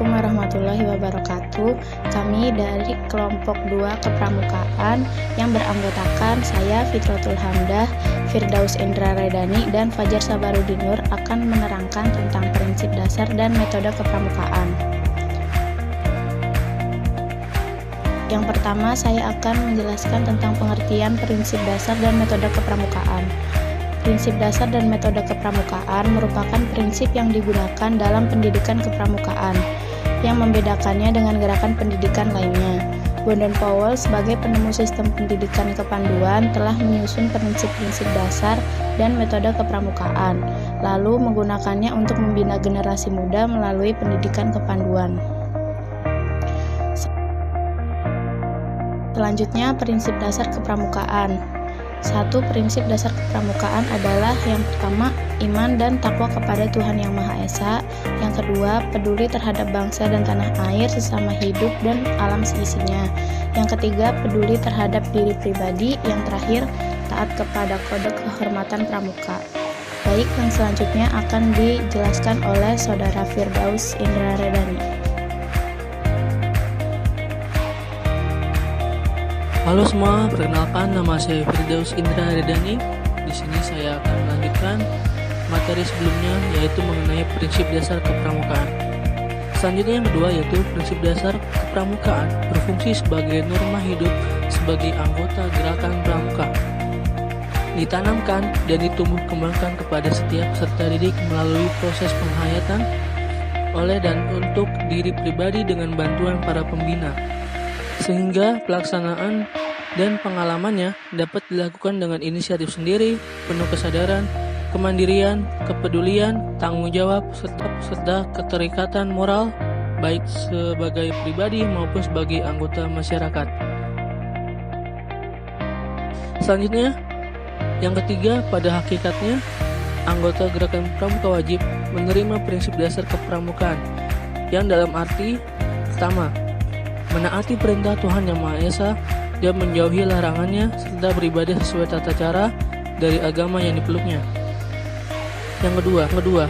Assalamualaikum warahmatullahi wabarakatuh. Kami dari kelompok 2 kepramukaan yang beranggotakan saya Fitratul Hamdah, Firdaus Indra Redani, dan Fajar Sabarudin Nur akan menerangkan tentang prinsip dasar dan metode kepramukaan. Yang pertama, saya akan menjelaskan tentang pengertian prinsip dasar dan metode kepramukaan. Prinsip dasar dan metode kepramukaan merupakan prinsip yang digunakan dalam pendidikan kepramukaan, yang membedakannya dengan gerakan pendidikan lainnya. Bond Powell sebagai penemu sistem pendidikan kepanduan telah menyusun prinsip-prinsip dasar dan metode kepramukaan, lalu menggunakannya untuk membina generasi muda melalui pendidikan kepanduan. Selanjutnya, prinsip dasar kepramukaan. Satu, prinsip dasar kepramukaan adalah yang pertama, iman dan takwa kepada Tuhan Yang Maha Esa. Yang kedua, peduli terhadap bangsa dan tanah air, sesama hidup, dan alam seisinya. Yang ketiga, peduli terhadap diri pribadi. Yang terakhir, taat kepada kode kehormatan pramuka. Baik, yang selanjutnya akan dijelaskan oleh Saudara Firdaus Indra Redani. Halo semua, perkenalkan nama saya Firdaus Indra Redani. Di sini saya akan melanjutkan materi sebelumnya, yaitu mengenai prinsip dasar kepramukaan. Selanjutnya yang kedua yaitu prinsip dasar kepramukaan berfungsi sebagai norma hidup sebagai anggota gerakan pramuka. Ditanamkan dan ditumbuh kembangkan kepada setiap peserta didik melalui proses penghayatan oleh dan untuk diri pribadi dengan bantuan para pembina, sehingga pelaksanaan dan pengalamannya dapat dilakukan dengan inisiatif sendiri, penuh kesadaran, kemandirian, kepedulian, tanggung jawab, serta keterikatan moral, baik sebagai pribadi maupun sebagai anggota masyarakat. Selanjutnya, yang ketiga, pada hakikatnya, anggota gerakan pramuka wajib menerima prinsip dasar kepramukaan, yang dalam arti pertama, menaati perintah Tuhan Yang Maha Esa dan menjauhi larangannya serta beribadah sesuai tata cara dari agama yang dipeluknya. Yang kedua,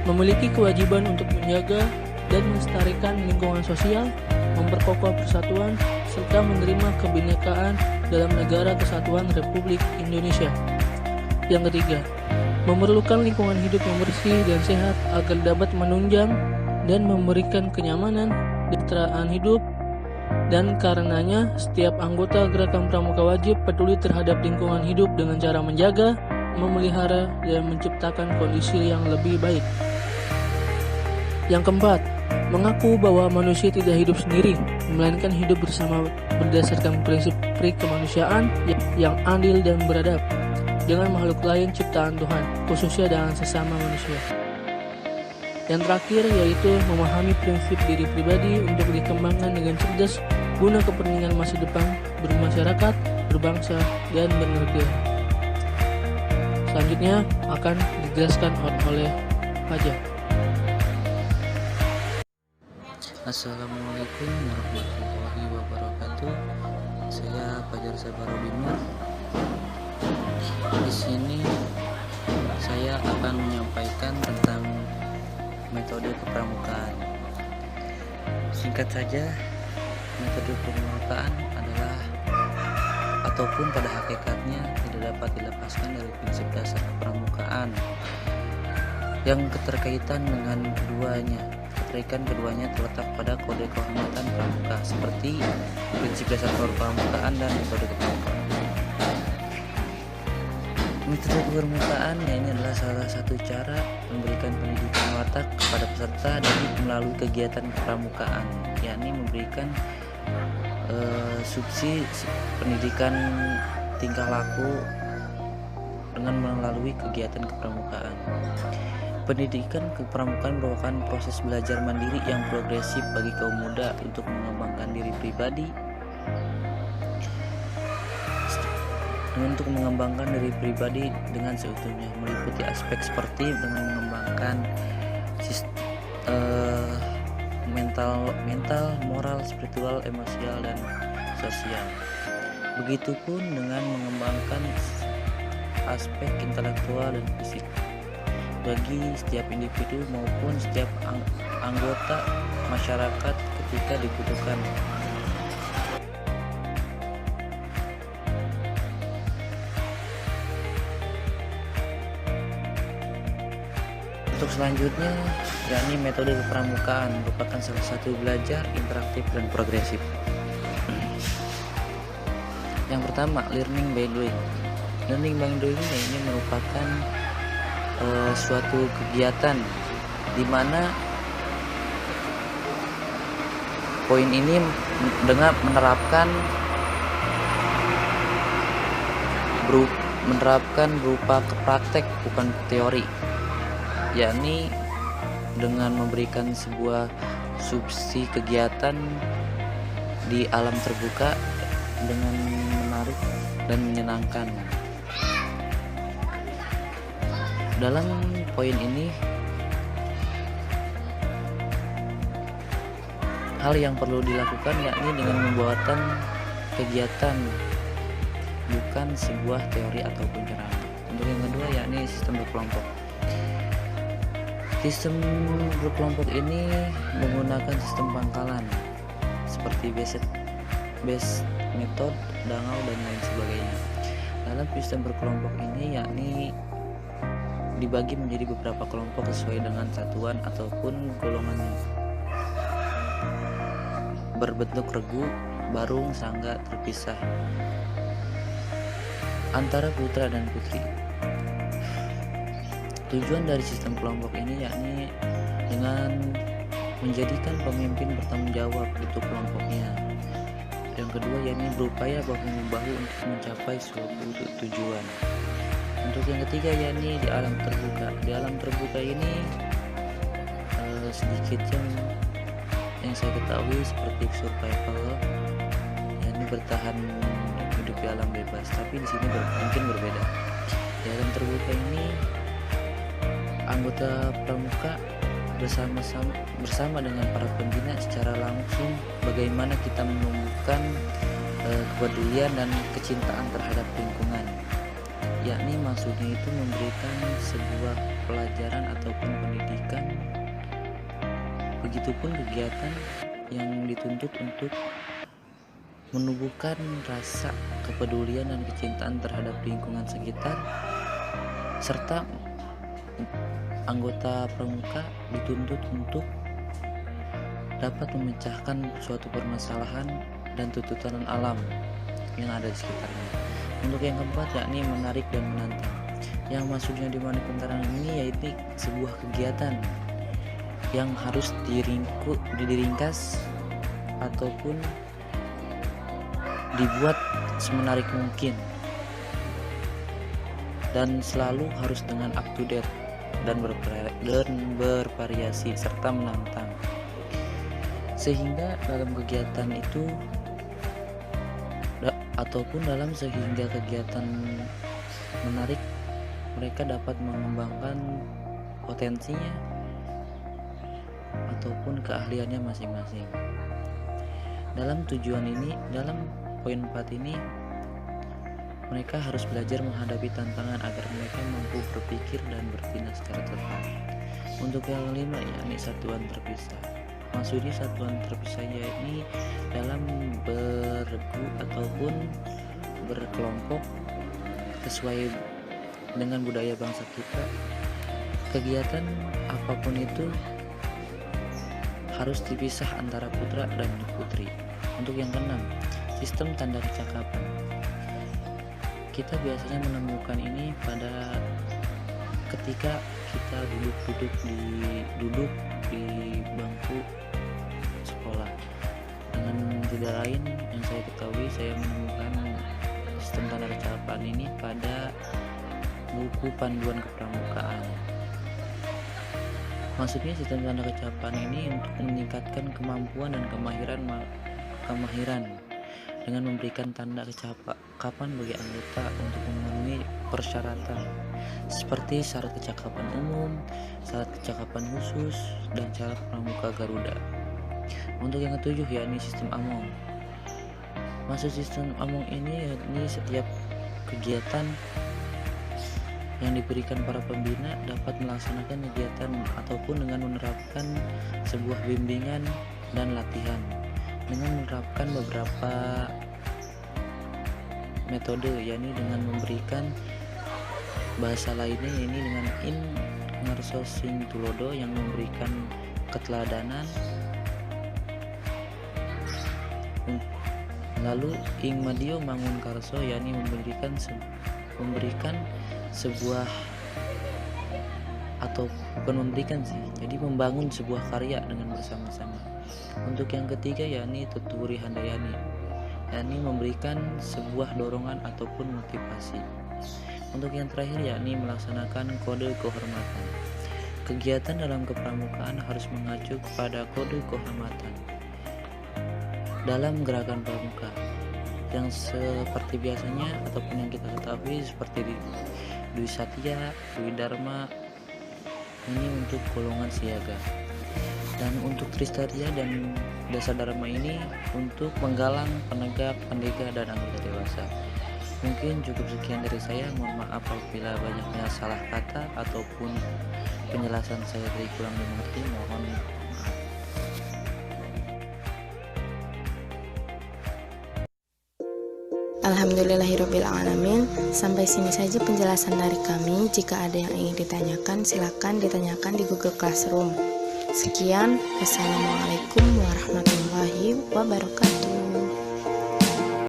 memiliki kewajiban untuk menjaga dan melestarikan lingkungan sosial, memperkokoh persatuan, serta menerima kebinekaan dalam negara kesatuan Republik Indonesia. Yang ketiga, memerlukan lingkungan hidup yang bersih dan sehat agar dapat menunjang dan memberikan kenyamanan, kesejahteraan hidup, dan karenanya setiap anggota gerakan pramuka wajib peduli terhadap lingkungan hidup dengan cara menjaga, memelihara, dan menciptakan kondisi yang lebih baik. Yang keempat, mengaku bahwa manusia tidak hidup sendiri, melainkan hidup bersama berdasarkan prinsip kemanusiaan yang adil dan beradab dengan makhluk lain ciptaan Tuhan, khususnya dengan sesama manusia. Yang terakhir yaitu memahami prinsip diri pribadi untuk dikembangkan dengan cerdas guna kepentingan masa depan bermasyarakat, berbangsa, dan bernegara. Selanjutnya akan dijelaskan oleh Fajar. Assalamualaikum warahmatullahi wabarakatuh. Saya Fajar Sabarudin Nur. Di sini saya akan menyampaikan tentang metode kepramukaan. Singkat saja, metode kepramukaan adalah ataupun pada hakikatnya tidak dapat dilepaskan dari prinsip dasar kepramukaan yang keterkaitan dengan keduanya terletak pada kode kehormatan pramuka seperti prinsip dasar kepramukaan dan metode kepramukaan. Metode kepramukaan ini adalah salah satu cara memberikan pendidikan watak kepada peserta didik melalui kegiatan kepramukaan, yakni memberikan subsidi pendidikan tingkah laku dengan melalui kegiatan kepramukaan. Pendidikan kepramukaan merupakan proses belajar mandiri yang progresif bagi kaum muda untuk mengembangkan diri pribadi dengan seutuhnya, meliputi aspek seperti dengan mengembangkan mental, moral, spiritual, emosial, dan sosial. Begitupun dengan mengembangkan aspek intelektual dan fisik bagi setiap individu maupun setiap anggota masyarakat ketika dibutuhkan. Untuk selanjutnya, yakni metode kepramukaan merupakan salah satu belajar interaktif dan progresif. Yang pertama, learning by doing. Learning by doing ini merupakan suatu kegiatan di mana poin ini dengan menerapkan berupa praktek, bukan teori, yakni dengan memberikan sebuah subsidi kegiatan di alam terbuka dengan menarik dan menyenangkan. Dalam poin ini, hal yang perlu dilakukan yakni dengan membuatkan kegiatan, bukan sebuah teori ataupun ceramah. Untuk yang kedua yakni sistem berkelompok. Sistem berkelompok ini menggunakan sistem pangkalan seperti base method, Dangau, dan lain sebagainya. Dalam sistem berkelompok ini yakni dibagi menjadi beberapa kelompok sesuai dengan satuan ataupun golongannya. Berbentuk regu, barung, sangga terpisah antara putra dan putri. Tujuan dari sistem kelompok ini yakni dengan menjadikan pemimpin bertanggung jawab untuk kelompoknya. Yang kedua yakni berupaya bahu-membahu untuk mencapai suatu tujuan. Untuk yang ketiga yakni di alam terbuka. Di alam terbuka ini sedikit yang saya ketahui seperti survival, yakni bertahan hidup di alam bebas. Tapi di sini mungkin berbeda. Di alam terbuka ini anggota pramuka bersama dengan para pembina secara langsung bagaimana kita menumbuhkan kepedulian dan kecintaan terhadap lingkungan, yakni maksudnya itu memberikan sebuah pelajaran ataupun pendidikan, begitupun kegiatan yang dituntut untuk menumbuhkan rasa kepedulian dan kecintaan terhadap lingkungan sekitar, serta anggota pramuka dituntut untuk dapat memecahkan suatu permasalahan dan tuntutan alam yang ada di sekitarnya. Untuk yang keempat yakni menarik dan menantang. Yang maksudnya di menarik dan menantang ini yaitu sebuah kegiatan yang harus diringkas ataupun dibuat semenarik mungkin dan selalu harus dengan up to date dan bervariasi serta menantang, sehingga dalam kegiatan itu ataupun dalam sehingga kegiatan menarik mereka dapat mengembangkan potensinya ataupun keahliannya masing-masing. Dalam tujuan ini, dalam poin 4 ini mereka harus belajar menghadapi tantangan agar mereka mampu berpikir dan bertindak secara tepat. Untuk yang kelima yakni satuan terpisah. Maksudnya satuan terpisahnya ini dalam beregu ataupun berkelompok sesuai dengan budaya bangsa kita. Kegiatan apapun itu harus dipisah antara putra dan putri. Untuk yang keenam, sistem tanda kecakapan. Kita biasanya menemukan ini pada ketika kita duduk di bangku sekolah. Dengan tidak lain yang saya ketahui, saya menemukan sistem tanda kecakapan ini pada buku panduan kepramukaan. Maksudnya sistem tanda kecakapan ini untuk meningkatkan kemampuan dan kemahiran dengan memberikan tanda kecakapan bagi anggota untuk memenuhi persyaratan seperti syarat kecakapan umum, syarat kecakapan khusus, dan syarat pramuka Garuda. Untuk yang ketujuh yakni sistem among. Maksud sistem among ini yakni setiap kegiatan yang diberikan para pembina dapat melaksanakan kegiatan ataupun dengan menerapkan sebuah bimbingan dan latihan dengan menerapkan beberapa metode, yakni dengan memberikan bahasa lainnya ini dengan in ngarso sing tulodo yang memberikan keteladanan, lalu ing madio mangun karso yakni memberikan sebuah atau bukan memberikan sih, jadi membangun sebuah karya dengan bersama-sama. Untuk yang ketiga yakni tuturi handayani, yakni memberikan sebuah dorongan ataupun motivasi. Untuk yang terakhir yakni melaksanakan kode kehormatan. Kegiatan dalam kepramukaan harus mengacu kepada kode kehormatan dalam gerakan pramuka yang seperti biasanya ataupun yang kita ketahui seperti Dwi Satya, Dwi Dharma ini untuk golongan siaga, dan untuk Tristaria dan Dasa Dharma ini untuk penggalang, penegak, pendega, dan anggota dewasa. Mungkin cukup sekian dari saya. Mohon maaf apabila banyaknya salah kata ataupun penjelasan saya tadi kurang dimengerti. Mohon maaf. Alhamdulillahirrabbilalamin. Sampai sini saja penjelasan dari kami. Jika ada yang ingin ditanyakan, silakan ditanyakan di Google Classroom. Sekian, wassalamualaikum warahmatullahi wabarakatuh.